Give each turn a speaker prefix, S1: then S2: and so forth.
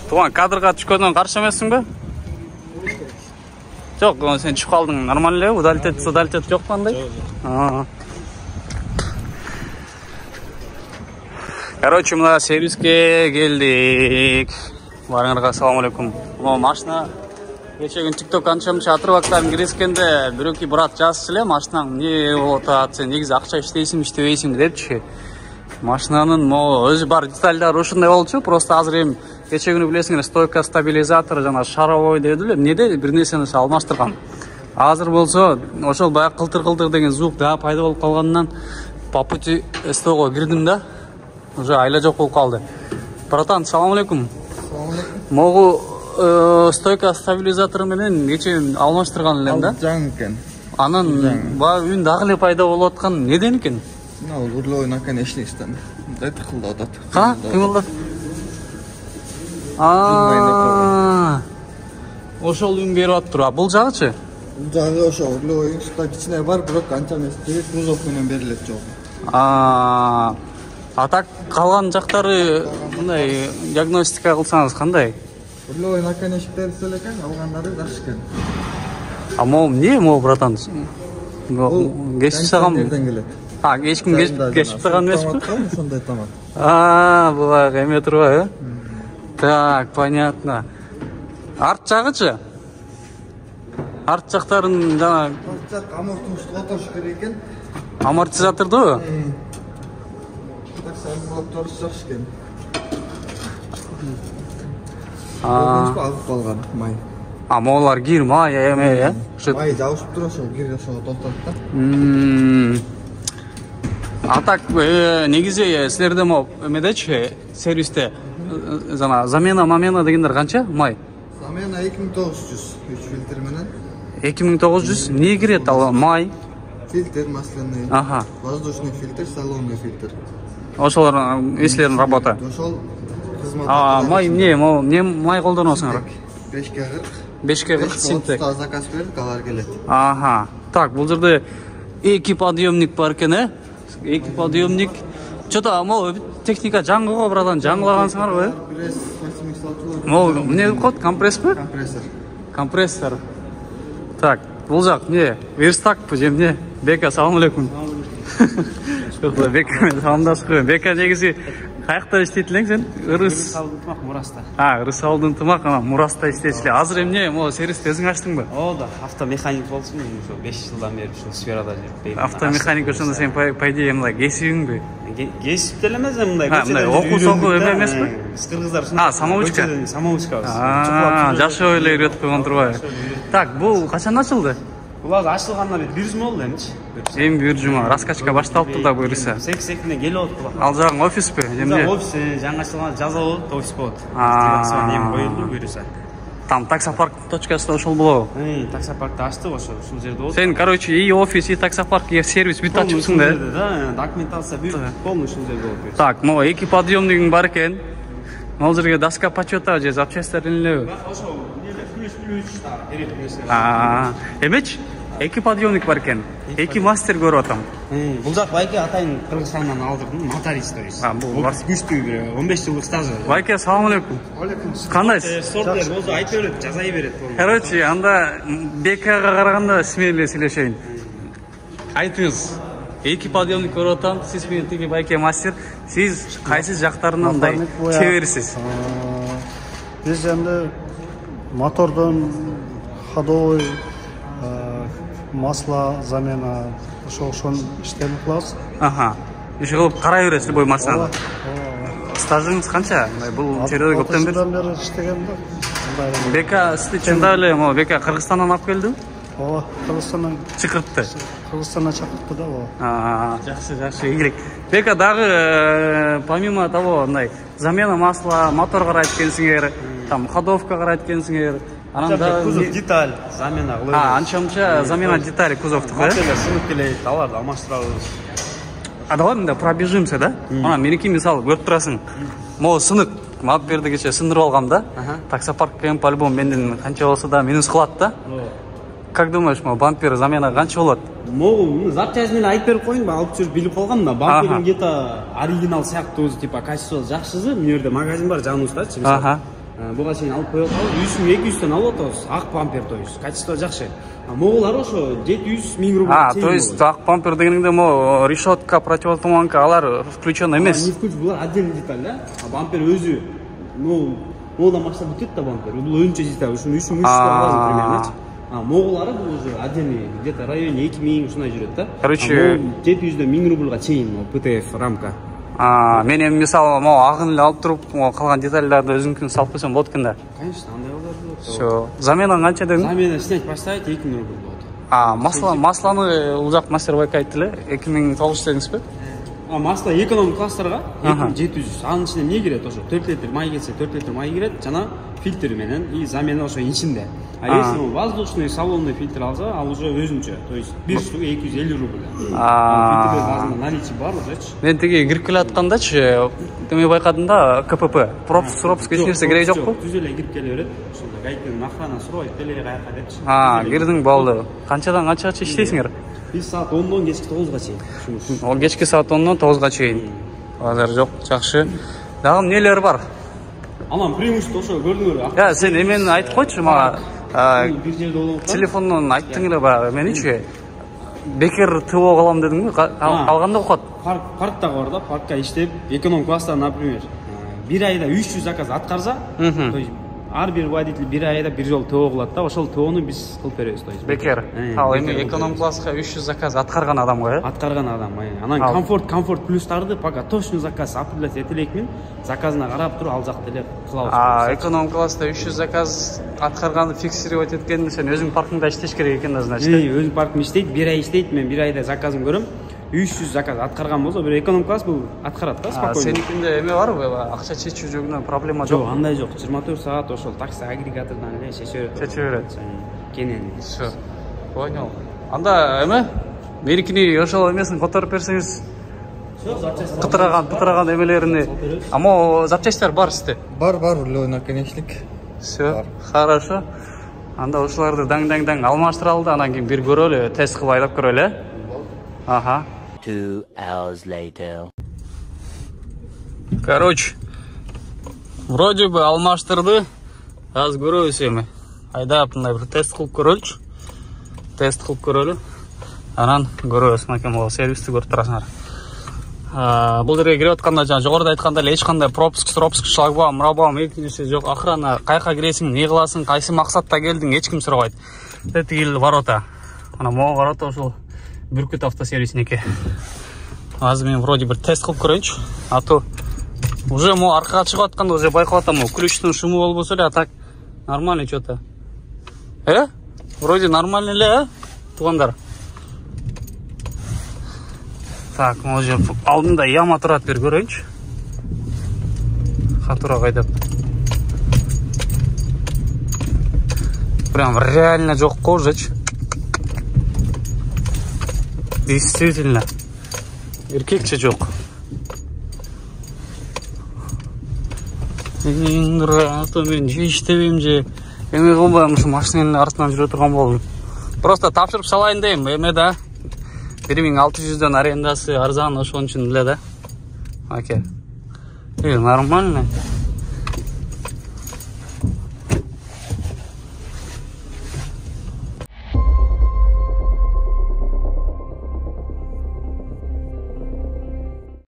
S1: Туған кадрға түшкөндөн каршы эмессиңби? Жок, сен чыгып калдың, нормально эле, удалить жок кандай? Короче, мына сервиске келдик. Барыңарга assalomu alaykum. Бул машина кече күн TikTok анча-мынча атырбактарын кирискенде бирөөкү брат жазчу эле, машинаң эмне болуп атат, сен негизи акча иштейсиңби, иштебейсиңби депчи. Машинанын өзү бар детальдары ушундай болчу, просто азыр эми кече күнү билесиңер, стойка стабилизатор жана шаровой деди эле, эмнеде бир нерсени алмаштырган. Азыр болсо ошол баягы кылтыр деген звук да пайда болуп калганынан по пути СТОго кирдим да. Уже айла жок болуп калды. Братан, assalomu alaykum. Могу стойка стабилизатору менен кече алмаштырган элем да.
S2: Жаңы экен.
S1: Анан баягы үн дагы эле пайда болуп аткан неден экен?
S2: Урлой наконечниктен. Да тыкылдап атат.
S1: Ка? Кымылдап. Ошол үн берип атыптыр. Бул жагычы?
S2: Бул жагы ошо урлой кичине бар, бирок анча эмес. Кузов менен берилет жок.
S1: А так калган жактары мындай диагностика кылсаңыз кандай?
S2: Урлой наконечниктер эле экен, алгандары жакшы экен.
S1: Могу эмне, могу братан? Кесип сагам. Эч ким кесип саган эмеспи?
S2: Ошондой тамак.
S1: Буга эме турбайбы? Так, понятно. Арт жагычы? Арт жактарын жана
S2: амортизаторду отуруш керек экен.
S1: Амортизаторду?
S2: Так амортизатор жакшы экен. Алып калган май.
S1: Могулар кир май эме,
S2: Май жабышып туруп ошол кир ошого толтурат да.
S1: А так негизи силерде эмедечи, сервисте замена дегендер канча май?
S2: Замена 2900 3 фильтр менен.
S1: 2900 эмне кирет ал май?
S2: Фильтр масляный. Воздушный фильтр, салонный фильтр.
S1: Ошолор эслердин работа.
S2: Ошол кызмат.
S1: Май эмне май колдоносуңар?
S2: 5
S1: 5 синтек.
S2: Заказ бердик, алар келет.
S1: Так, бул жерде 2 подъемник бар экен, 2 подъемник. Чото техника жаңгыго братан, жаңгылагансыңарбы? Компрессор. Эмне код, компрессорбу? Компрессор. Так, бул жак эмне? Верстакпы же эмне? Бека, assalomu alaykum. Бека менен саламдашып, Бека негизи каякта иштейт элең сен?
S3: Ырыс-Алдын Мураста.
S1: Ырыс-Алдын Мураста иштейт эле. Азыр эмне, сервисти өзүң ачтыңбы?
S3: Ооба, автомеханик болсун, ошо 5 жылдан бери ушул сферада жүрүп.
S1: Автомеханик ошондо сен по идее мындай кесибиңби?
S3: Кесип деле эмес, мындай
S1: окуу эме эмеспи?
S3: Кыргыздар
S1: самоучка.
S3: Самоучка.
S1: Жашоо эле үйрөтүп койгон турбайбы? Так, бул качан ачылды?
S3: Бул азыр ачылганына бир жума болду эмчи.
S1: Эми бир жума, раскачка башталыптыр да буюрса.
S3: Сек-секине келип атты.
S1: Ал жагың офиспи? Эмне?
S3: Офис, жаңы ачылган жаза болот, офис болот. Эми коюлду буюрса.
S1: Там таксопарк точкасы ошол болобу?
S3: Таксопаркты ачтык ошол жерде болот.
S1: Сен, короче, и офис, и таксопарк, и сервис бүт ачыпсың да?
S3: Да, документация бүт полный ушул жерде болот.
S1: Так, могу 2 подъемнигиң бар экен. Ал жерге доска почета же запчастьтер элеби?
S3: Ошол плюс керек нерсе.
S1: Эмечи? 2 подъемник бар экен. 2 мастер көрүп атам.
S3: Бул жак байке атайын Кыргызстандан алдырдым, моторист то есть.
S1: Бул
S3: күчтүү 15 жылдык стажы.
S1: Байке, assalomu alaykum. Кандайсыз?
S3: Сорттер болсо айтып берет, жазай берет.
S1: Короче, анда Бекага караганда смелее сүйлөшөйүн. Айтыңыз. 2 подъемник көрүп атам, сиз менен тиги байке мастер. Сиз кайсы жактарынан мындай чеберсиз?
S4: Биз эми мотордон ходовой масло замена ошон иштелип кылабыз.
S1: Иши кылып карай бересиз бой машинаны. Стажыңыз канча? Бул жерде көптөн
S4: бери иштегем да.
S1: Бека сизди чындап эле, Бека Кыргызстандан алып келди?
S4: Ооба, Кыргызстандан
S1: чакыртты.
S4: Кыргызстандан чакыртты да, ооба.
S1: Жакшы, игилик. Бека дагы помимо того, мындай замена масла, мотор карайт экенсиңер, там ходовка карайт экенсиңер.
S3: Анан да кузов деталь, замена кылып.
S1: Анча-мынча замена детали кузовтук,
S3: Мателер сынып келет, аларды алмаштырабыз.
S1: Давай мында пробежимся, да? Ана меники мисалы көрүп турасың. Могу сынык, алып берди кече сындырып алгам да. Таксопаркка по-любому менден канча болсо да минус кылат да. Как думаешь, бампер замена канча болот?
S3: Могу запчасть менен айтып берип коюңбу, алып жүрүп билип калгам да. Бамперин где-то оригинал сыяктуу, типа качествосы жакшысы, мына жерде магазин бар жаныбыздачы. буга чейин алып коюп атабыз. 3200 алып атабыз. Ак бампер, то есть качество жакшы. Моголар ошо 700 000 рубль.
S1: То есть ак бампер дегенде мо решетка, противотуманка алар включен эмес.
S3: Не включен, булар отдельный деталь, да? А бампер өзү, мода машина бүтөт да бампер. Бул өзүнчө деталь, ушуну 3300 аласың примерно. Моголары бул уже отдельный, где-то районе 2000 ушундай жүрөт да.
S1: Короче,
S3: 700 000 рубльга чейин ПТФ рамка.
S1: Мен эми мисалы могу агын эле алып туруп, калган детальдарды өзүңкүн салып койсом болот экен да.
S3: Конечно, андай болот.
S1: Всё. Замена канча дедиң?
S3: Замена снять поставить 2000 рубль болот.
S1: Масланы узак мастер-байк айтты эле, 2009 дедиңизби?
S3: Масло эконом класстарга 2700. Анын ичине эмне кирет ошо? 4 литр май кетсе, 4 литр май кирет, жана фильтр менен и замена ошо ичинде. А если воздушный салонный фильтр алса, ал уже өзүнчө. То есть бир штука 250 рубль. Фильтр базында наличие бар ужечи.
S1: Мен тиги кирип келаткандачы, эме байкадым да, КПП. Пропуск эч нерсе кереги жокпу?
S3: Түз эле кирип келе берет. Ошондо гайдын охрана сурайт, деле каяка депчи.
S1: Кирдиң болду. Канчадан канчага иштейсиңер?
S3: Биз саат 10дон кечки 9га чейин.
S1: Ол кечки саат 10дон 9га чейин. Азыр жок, жакшы. Дагы эмнелер бар?
S3: Анан преимущество ошо көрдүңөр.
S1: Сен эмени айтып койчу мага.
S3: Бир жерде болуп.
S1: Телефондон айттың эле баягы меничи. Бекер ТО калам дедиңби? Калганда окот.
S3: Паркта бар да, паркка иштеп, эконом класста, например, бир айда 300 заказ аткарса, то есть ар бир водитель бир айда бир жолу ТО кылат да, ошол ТОну биз кылып беребиз, то есть.
S1: Бекер. Ал эми эконом класска 300 заказ аткарган адамга,
S3: Аткарган адам, Анан комфорт плюстарды пока точно заказ определять этелекмин, заказына карап туруп ал жакты эле кылабыз.
S1: Эконом класста 300 заказ аткарганды фиксировать эткенди сен өзүң паркингде иштеш керек экен да, значит.
S3: Өзүм парким иштейт, бир ай иштейт, мен бир айда заказын көрөм. 300 заказ аткарган болсо, бир эконом класс бул аткарат да, спокойно.
S1: Сеникинде эме барбы? Акча чечүү жөнүндө проблема жок.
S3: Жок, андай жок. 24 саат ошол такси агрегатордон эле чече берет. Кенен.
S1: Всё. Понял. Анда эме? Мерикини ошол эмесин которуп берсеңиз.
S3: Всё, запчасть.
S1: Кытыраган эмелерини. Мо запчастьтар бар сизде?
S2: Бар, рулевой наконечник.
S1: Всё, хорошо. Анда ушуларды даң алмаштыралы да, анан кийин бир көрөлү, тест кылып айдап көрөлү. Ага.
S5: 2 hours later.
S1: Короче, вроде бы алмаштырды. Аз көрөбүз эми. Айдап мындай бир тест кылып көрөлү. Анан көрөбүз, макем боло сервисти көрүп турасыңар. Бул жерге кирип атканда жана жогоруда айткандай эле эч кандай пропуск, шлагбаум, эч нерсе жок. Охрана кайка киресиң, эмне кыласың, кайсы максатта келдиң, эч ким сурабайт. Тетигил ворота. Ана могу ворота ошол Бүркүт автосервисники. Азыр мен вроде бир тест кылып көрөйүнчү. А то уже мо аркага чыгып атканда уже байкап атам, ключтун шуму болбосо эле, а так нормально что-то. Вроде нормально эле, туугандар. Так, може алдында яма турат, бир көрөйүнчү. Хатура кайдап. Прям реально жок го ужечи. Действительно. Эркекче жок. Мен же иштебейм же эме кылбайм, ушу машинанын артынан жүрө турган болдум. Просто тапшырып салайын дейм, эме да. 1600дөн арендасы арзан, ошон үчүн эле да. Оке. Нормально.